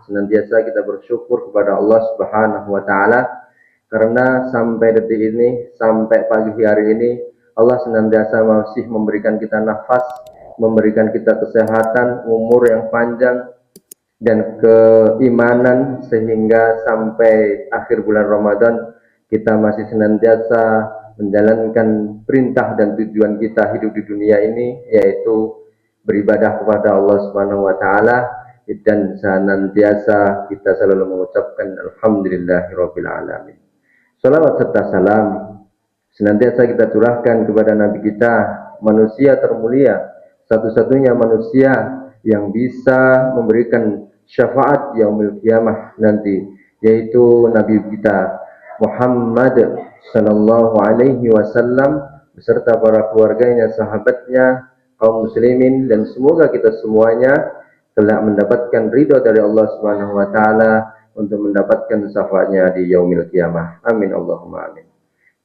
senantiasa kita bersyukur kepada Allah Subhanahu wa taala karena sampai detik ini, sampai pagi hari ini Allah senantiasa masih memberikan kita nafas, memberikan kita kesehatan, umur yang panjang dan keimanan sehingga sampai akhir bulan Ramadan kita masih senantiasa menjalankan perintah dan tujuan kita hidup di dunia ini, yaitu beribadah kepada Allah Subhanahu wa taala, dan senantiasa kita selalu mengucapkan alhamdulillahirabbil alamin. Salawat serta salam senantiasa kita curahkan kepada Nabi kita, manusia termulia, satu-satunya manusia yang bisa memberikan syafaat yaumil qiyamah nanti, yaitu Nabi kita Muhammad sallallahu alaihi wasallam beserta para keluarganya, sahabatnya, kaum muslimin, dan semoga kita semuanya kelak mendapatkan ridha dari Allah Subhanahu wa taala untuk mendapatkan syafaatnya di yaumil qiyamah. Amin Allahumma amin.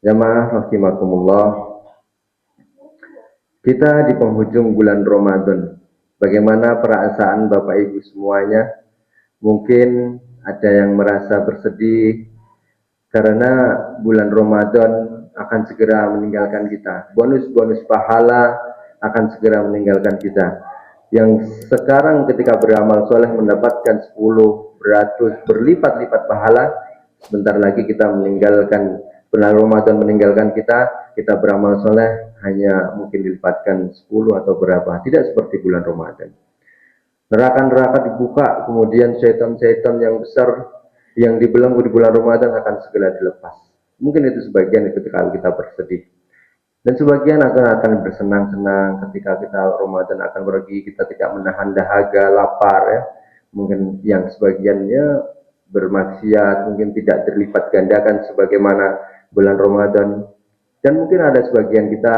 Jamaah rahimakumullah, kita di penghujung bulan Ramadan. Bagaimana perasaan Bapak Ibu semuanya? Mungkin ada yang merasa bersedih karena bulan Ramadan akan segera meninggalkan kita. Bonus-bonus pahala akan segera meninggalkan kita. Yang sekarang ketika beramal soleh mendapatkan 10, beratus, berlipat-lipat pahala, sebentar lagi kita meninggalkan, bulan Ramadan meninggalkan kita, kita beramal soleh hanya mungkin dilipatkan 10 atau berapa. Tidak seperti bulan Ramadan. Neraka-neraka dibuka, kemudian setan-setan yang besar yang dibelenggu di bulan Ramadan akan segera dilepas. Mungkin itu sebagian ketika kita bersedih. Dan sebagian akan bersenang-senang ketika kita Ramadan akan pergi, kita tidak menahan dahaga, lapar ya. Mungkin yang sebagiannya bermaksiat, mungkin tidak terlipat gandakan sebagaimana bulan Ramadan. Dan mungkin ada sebagian kita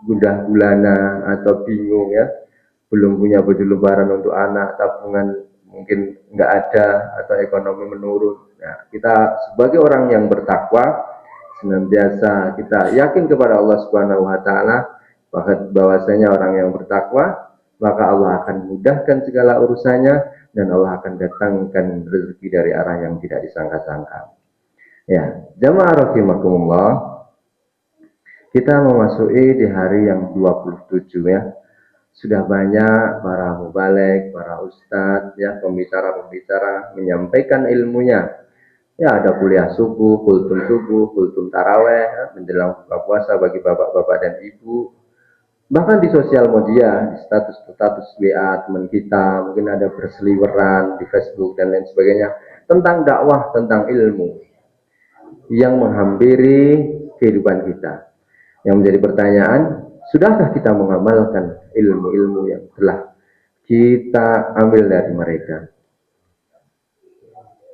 gundah gulana atau bingung ya, belum punya baju lebaran untuk anak, tabungan mungkin nggak ada atau ekonomi menurun. Nah, kita sebagai orang yang bertakwa senantiasa kita yakin kepada Allah Subhanahu wa taala bahwasanya orang yang bertakwa maka Allah akan mudahkan segala urusannya dan Allah akan datangkan rezeki dari arah yang tidak disangka-sangka. Ya, jamaah rahimakumullah, kita memasuki di hari yang 27 ya. Sudah banyak para mubaligh, para ustadz ya, pembicara-pembicara menyampaikan ilmunya. Ya, ada kuliah subuh, kultum taraweh, ya, menjelang buka puasa bagi bapak-bapak dan ibu. Bahkan di sosial media, di status-status WA teman kita, mungkin ada berseliweran di Facebook dan lain sebagainya, tentang dakwah, tentang ilmu yang menghampiri kehidupan kita. Yang menjadi pertanyaan, sudahkah kita mengamalkan ilmu-ilmu yang telah kita ambil dari mereka?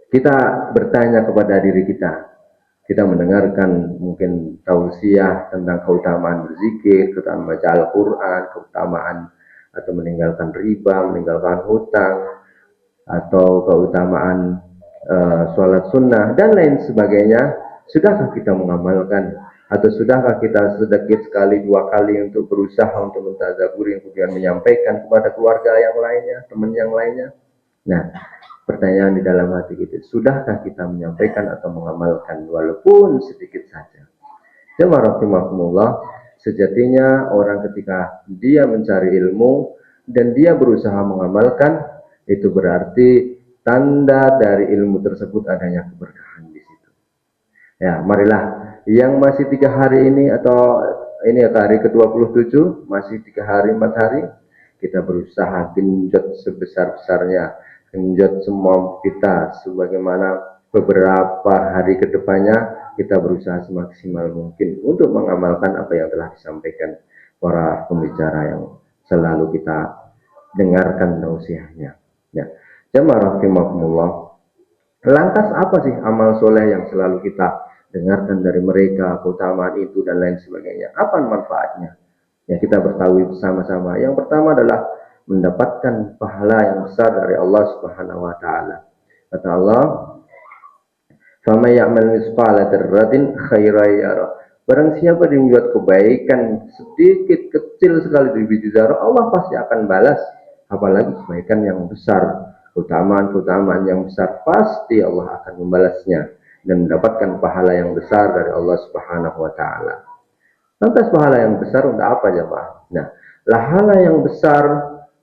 Kita bertanya kepada diri kita. Kita mendengarkan mungkin tausiah tentang keutamaan berzikir, keutamaan baca Al-Quran, keutamaan atau meninggalkan riba, meninggalkan hutang, atau keutamaan sholat sunnah, dan lain sebagainya. Sudahkah kita mengamalkan? Atau sudahkah kita sedikit sekali, dua kali untuk berusaha untuk mentadaburi, kemudian menyampaikan kepada keluarga yang lainnya, teman yang lainnya? Nah, pertanyaan di dalam hati kita, sudahkah kita menyampaikan atau mengamalkan walaupun sedikit saja? Jemaah rahimakumullah, sejatinya orang ketika dia mencari ilmu dan dia berusaha mengamalkan, itu berarti tanda dari ilmu tersebut adanya keberkahan di situ. Ya, marilah yang masih 3 hari ini atau ini hari ke-27, masih 3 hari 4 hari, kita berusaha genjot sebesar-besarnya, genjot semua kita, sebagaimana beberapa hari ke depannya kita berusaha semaksimal mungkin untuk mengamalkan apa yang telah disampaikan para pembicara yang selalu kita dengarkan tausiahnya. Ya, jamaah rahimakumullah. Lantas apa sih amal soleh yang selalu kita dengarkan dari mereka, keutamaan itu dan lain sebagainya? Apa manfaatnya? Ya, kita bertahu bersama-sama. Yang pertama adalah mendapatkan pahala yang besar dari Allah Subhanahu wa taala. Kata Allah, "Faman ya'mal mithqala dzarratin khairan yarah." Barang siapa yang membuat kebaikan sedikit kecil sekali dari biji zarah, Allah pasti akan balas, apalagi kebaikan yang besar, keutamaan-keutamaan yang besar, pasti Allah akan membalasnya dan mendapatkan pahala yang besar dari Allah Subhanahu wa taala. Lantas pahala yang besar untuk apa jemaah? Nah, pahala yang besar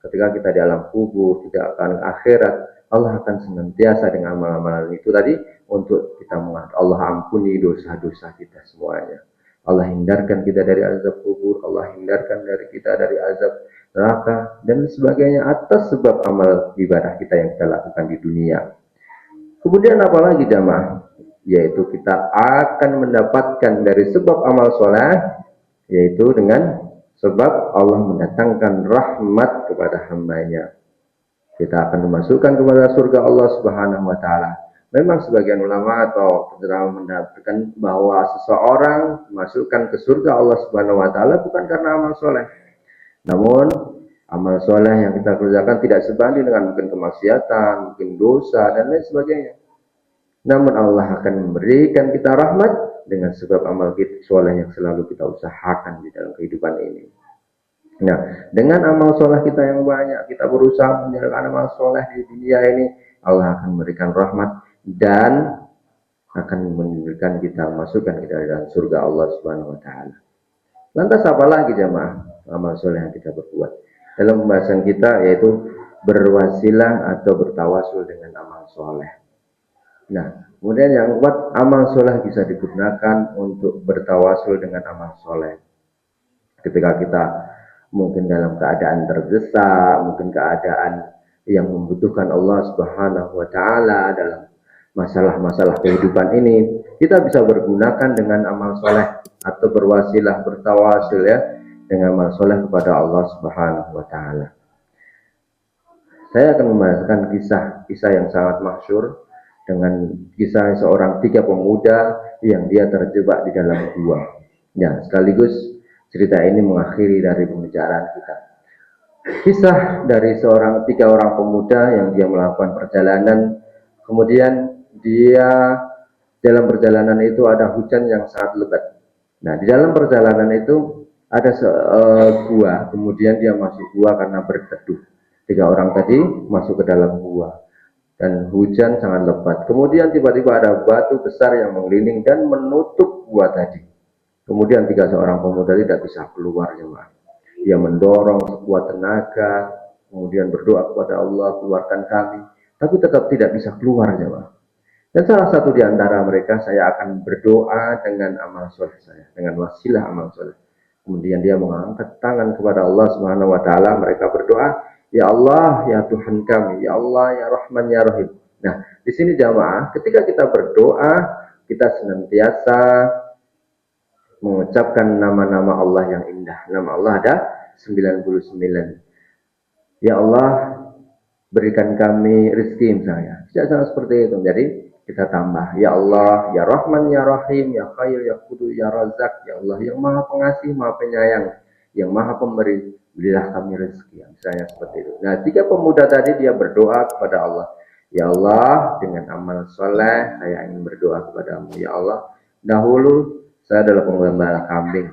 ketika kita di alam kubur, tidak akan akhirat, Allah akan senantiasa dengan amal-amalan itu tadi untuk kita menghadap Allah, ampuni dosa-dosa kita semuanya. Allah hindarkan kita dari azab kubur, Allah hindarkan dari kita dari azab neraka dan sebagainya atas sebab amal ibadah kita yang kita lakukan di dunia. Kemudian apalagi jamaah? Yaitu kita akan mendapatkan dari sebab amal soleh, yaitu dengan sebab Allah mendatangkan rahmat kepada hambanya. Kita akan dimasukkan kepada surga Allah Subhanahu wa taala. Memang sebagian ulama atau penjelasan mendapatkan bahwa seseorang dimasukkan ke surga Allah Subhanahu wa taala bukan karena amal soleh. Namun amal soleh yang kita kerjakan tidak sebanding dengan mungkin kemaksiatan, mungkin dosa dan lain sebagainya. Namun Allah akan memberikan kita rahmat dengan sebab amal kita soleh yang selalu kita usahakan di dalam kehidupan ini. Nah, dengan amal soleh kita yang banyak, kita berusaha menjalankan amal soleh di dunia ini, Allah akan memberikan rahmat dan akan memberikan kita masukkan kita dalam surga Allah Subhanahu wa taala. Lantas apa lagi jemaah amal soleh yang kita berbuat? Dalam pembahasan kita yaitu berwasilah atau bertawasul dengan amal soleh. Nah, kemudian yang keempat, amal soleh bisa digunakan untuk bertawasul dengan amal soleh. Ketika kita mungkin dalam keadaan tergesa, mungkin keadaan yang membutuhkan Allah Subhanahu wa taala dalam masalah-masalah kehidupan ini, kita bisa bergunakan dengan amal soleh atau berwasilah bertawasul ya dengan amal soleh kepada Allah Subhanahu wa taala. Saya akan membahasakan kisah yang sangat masyhur dengan kisah seorang 3 pemuda yang dia terjebak di dalam gua. Ya, sekaligus cerita ini mengakhiri dari pembicaraan kita. Kisah dari 3 orang pemuda yang dia melakukan perjalanan, kemudian dia dalam perjalanan itu ada hujan yang sangat lebat. Nah, di dalam perjalanan itu ada gua, kemudian dia masuk gua karena berteduh. 3 orang tadi masuk ke dalam gua dan hujan sangat lebat. Kemudian tiba-tiba ada batu besar yang mengeliling dan menutup gua tadi. Kemudian 3 seorang pemuda tidak bisa keluar jemaah. Dia mendorong sekuat tenaga, kemudian berdoa kepada Allah, keluarkan kami, tapi tetap tidak bisa keluar jemaah. Dan salah satu di antara mereka, saya akan berdoa dengan amal soleh saya, dengan wasilah amal soleh. Kemudian dia mengangkat tangan kepada Allah Subhanahu wa taala, mereka berdoa, "Ya Allah, ya Tuhan kami, ya Allah, ya Rahman, ya Rahim." Nah, di sini jamaah, ketika kita berdoa, kita senantiasa mengucapkan nama-nama Allah yang indah. Nama Allah ada 99. Ya Allah, berikan kami rezeki misalnya. Tidak seperti itu. Jadi kita tambah, ya Allah, ya Rahman, ya Rahim, ya Khair, ya Qudu, ya Razak, ya Allah yang Maha Pengasih, Maha Penyayang, yang Maha Pemberi, berilah kami rezeki. Misalnya seperti itu. Nah, 3 pemuda tadi dia berdoa kepada Allah. Ya Allah, dengan amal soleh saya ingin berdoa kepadamu. Ya Allah, dahulu saya adalah penggembala kambing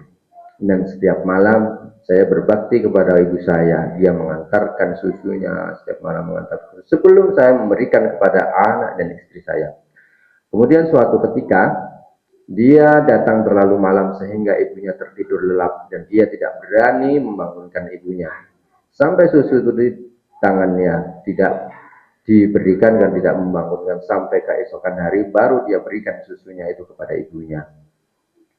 dan setiap malam saya berbakti kepada ibu saya. Dia mengantarkan susunya setiap malam mengantar sebelum saya memberikan kepada anak dan istri saya. Kemudian suatu ketika dia datang terlalu malam sehingga ibunya tertidur lelap dan dia tidak berani membangunkan ibunya. Sampai susu itu di tangannya tidak diberikan dan tidak membangunkan sampai keesokan hari baru dia berikan susunya itu kepada ibunya.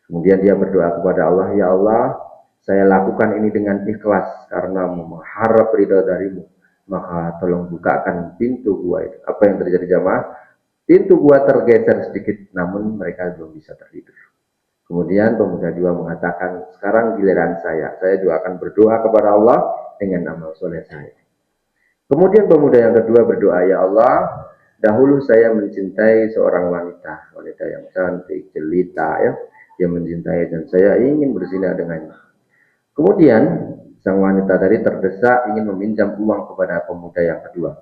Kemudian dia berdoa kepada Allah, ya Allah, saya lakukan ini dengan ikhlas karena mengharap ridha darimu. Maka tolong bukakan pintu gua itu. Apa yang terjadi jamaah? Pintu gua tergeser sedikit, namun mereka belum bisa tertidur. Kemudian pemuda 2 mengatakan, sekarang giliran saya. Saya juga akan berdoa kepada Allah dengan amal soleh saya. Kemudian pemuda yang kedua berdoa, ya Allah, dahulu saya mencintai seorang wanita yang cantik, jelita, ya, dia mencintai dan saya ingin berzina dengannya. Kemudian sang wanita tadi terdesak ingin meminjam uang kepada pemuda yang kedua.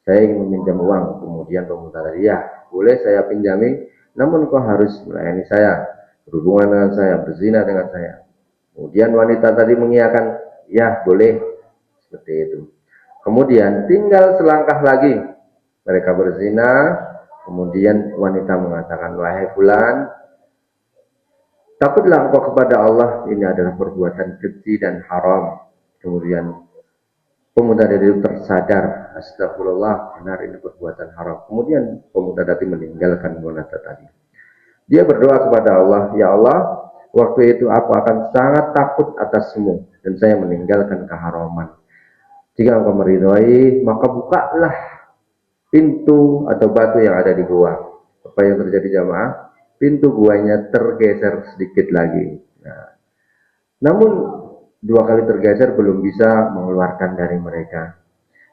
Saya ingin meminjam uang. Kemudian pemuda tadi, ya boleh saya pinjami, namun kau harus melayani saya, berhubungan dengan saya, berzina dengan saya. Kemudian wanita tadi mengiyakan, ya boleh, seperti itu. Kemudian tinggal selangkah lagi mereka berzina. Kemudian wanita mengatakan, wahai fulan, takutlah engkau kepada Allah, ini adalah perbuatan keji dan haram. Kemudian pemuda tadi itu tersadar, astagfirullah, benar ini perbuatan haram. Kemudian pemuda tadi meninggalkan wanita tadi. Dia berdoa kepada Allah, ya Allah, waktu itu aku akan sangat takut atasmu dan saya meninggalkan keharaman. Jika engkau meridhai, maka bukalah pintu atau batu yang ada di gua. Apa yang terjadi jamaah? Pintu guanya tergeser sedikit lagi. Nah, namun dua kali tergeser belum bisa mengeluarkan dari mereka.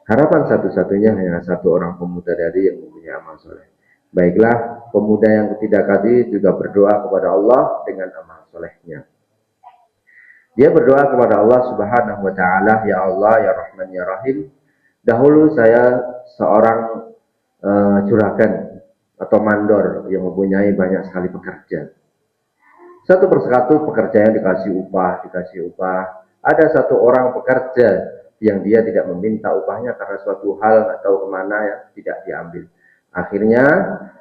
Harapan satu-satunya hanya satu orang pemuda tadi yang mempunyai amal soleh. Baiklah, pemuda yang ketiga tadi juga berdoa kepada Allah dengan amal solehnya. Dia berdoa kepada Allah Subhanahu wa taala, ya Allah, ya Rahman, ya Rahim. Dahulu saya seorang juragan atau mandor yang mempunyai banyak sekali pekerja. Satu persatu pekerja yang dikasih upah. Ada satu orang pekerja yang dia tidak meminta upahnya karena suatu hal nggak tahu kemana ya, tidak diambil. Akhirnya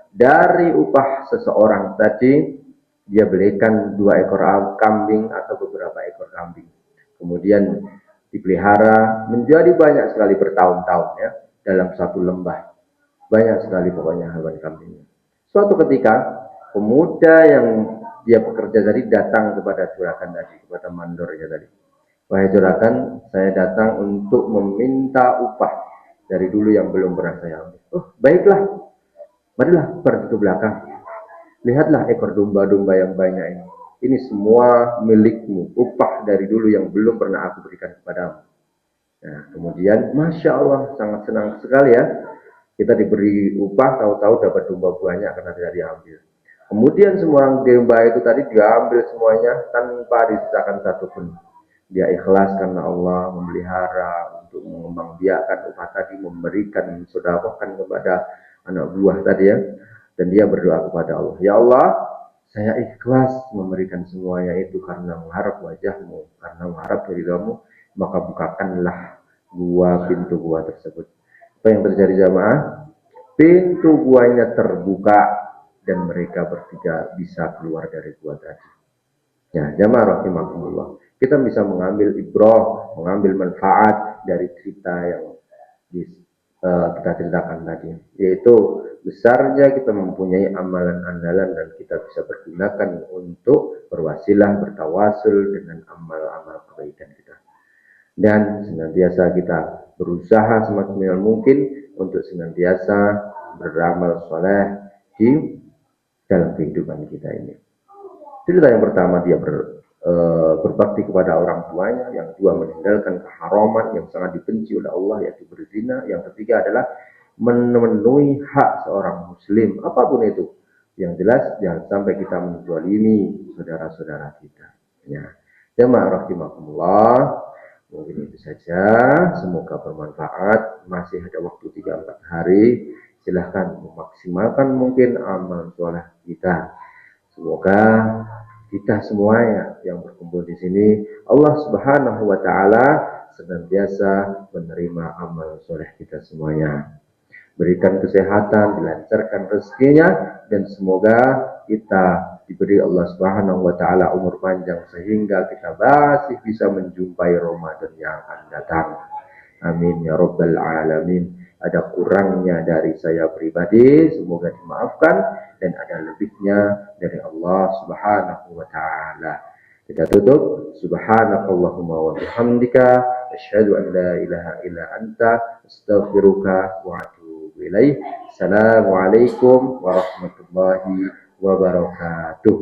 dari upah seseorang tadi dia belikan 2 ekor kambing atau beberapa ekor kambing. Kemudian dipelihara menjadi banyak sekali bertahun-tahun ya dalam satu lembah. Banyak sekali pokoknya hewan kambingnya. Suatu ketika pemuda yang dia bekerja tadi datang kepada juragan tadi, kepada mandornya tadi. Wahai juragan, saya datang untuk meminta upah dari dulu yang belum pernah saya ambil. Oh, baiklah. Marilah pergi ke belakang. Lihatlah ekor domba-domba yang banyak ini. Ini semua milikmu, upah dari dulu yang belum pernah aku berikan kepadamu. Nah, kemudian, Masya Allah, sangat senang sekali ya. Kita diberi upah, tahu-tahu dapat domba banyak karena tidak diambil. Kemudian semua domba itu tadi diambil semuanya tanpa disisakan satupun. Dia ikhlas karena Allah memelihara untuk mengembangbiakkan upah tadi, memberikan sedekahkan kepada anak buah tadi ya. Dan dia berdoa kepada Allah, ya Allah, saya ikhlas memberikan semuanya itu karena mengharap wajahmu, karena mengharap ridhamu, maka bukakanlah pintu gua tersebut. Apa yang terjadi jamaah? Pintu guanya terbuka dan mereka bertiga bisa keluar dari gua tadi. Ya, jamaah rahimakumullah. Kita bisa mengambil ibrah, mengambil manfaat dari cerita yang kita ceritakan tadi, yaitu besarnya kita mempunyai amalan andalan dan kita bisa bergunakan untuk berwasilah, bertawasul dengan amal-amal kebaikan kita. Dan senantiasa kita berusaha semaksimal mungkin untuk senantiasa beramal soleh di dalam kehidupan kita ini. Cerita yang pertama, dia berbakti kepada orang tuanya. Yang kedua, meninggalkan keharaman yang sangat dibenci oleh Allah, yaitu berzina. Yang ketiga adalah memenuhi hak seorang muslim, apapun itu. Yang jelas, jangan sampai kita menzalimi saudara-saudara kita. Ya. Jamaah rahimakumullah, mungkin itu saja. Semoga bermanfaat. Masih ada waktu 3-4 hari. Silahkan memaksimalkan mungkin amal soleh kita. Semoga kita semuanya yang berkumpul di sini, Allah Subhanahu wa taala senantiasa menerima amal soleh kita semuanya. Berikan kesehatan, dilancarkan rezekinya, dan semoga kita diberi Allah Subhanahu wa taala umur panjang sehingga kita masih bisa menjumpai Ramadan yang akan datang. Amin ya rabbal alamin. Ada kurangnya dari saya pribadi, semoga dimaafkan, dan ada lebihnya dari Allah Subhanahu wa taala. Kita tutup, subhanakallahumma wa bihamdika asyhadu an la ilaha illa anta astaghfiruka wa atubu ilaik. Assalamualaikum warahmatullahi wabarakatuh.